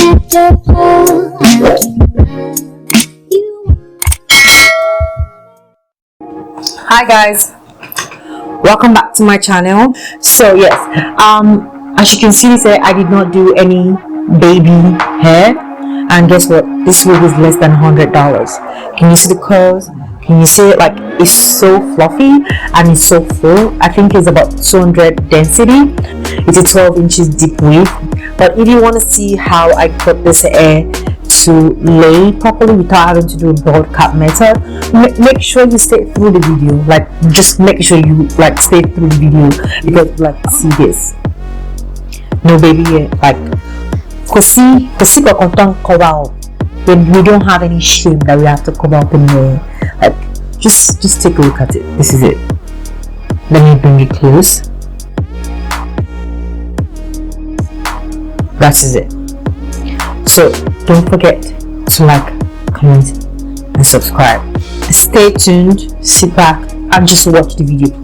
Hi guys, welcome back to my channel. So yes, as you can see, I did not do any baby hair, and guess what, this wig is less than $100. Can you see the curls? Can you see it? Like, it's so fluffy and it's so full. I think it's about 200 density. It's a 12 inches deep wig. But if you want to see how I cut this hair to lay properly without having to do a bald cap method, make sure you stay through the video. Like, just make sure you like stay through the video, because like, see this, no baby hair, like kosi content cover, when we don't have any shame that we have to cover up in there. Like, just take a look at it. This is it. Let me bring it close. That is it. So don't forget to like, comment and subscribe. Stay tuned, sit back and just watch the video.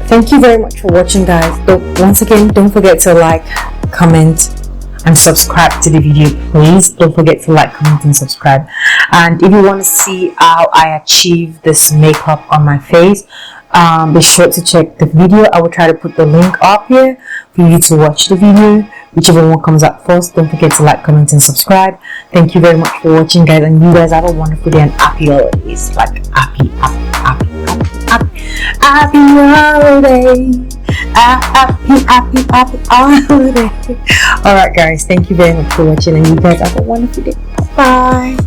Thank you very much for watching, guys. Once again, don't forget to like, comment and subscribe to the video. Please don't forget to like, comment and subscribe. And if you want to see how I achieve this makeup on my face, be sure to check the video. I will try to put the link up here for you to watch the video, whichever one comes up first. Don't forget to like, comment and subscribe. Thank you very much for watching, guys, and you guys have a wonderful day and happy holidays. Like happy holiday. Happy holiday. All right, guys, thank you very much for watching, and you guys have a wonderful day. Bye.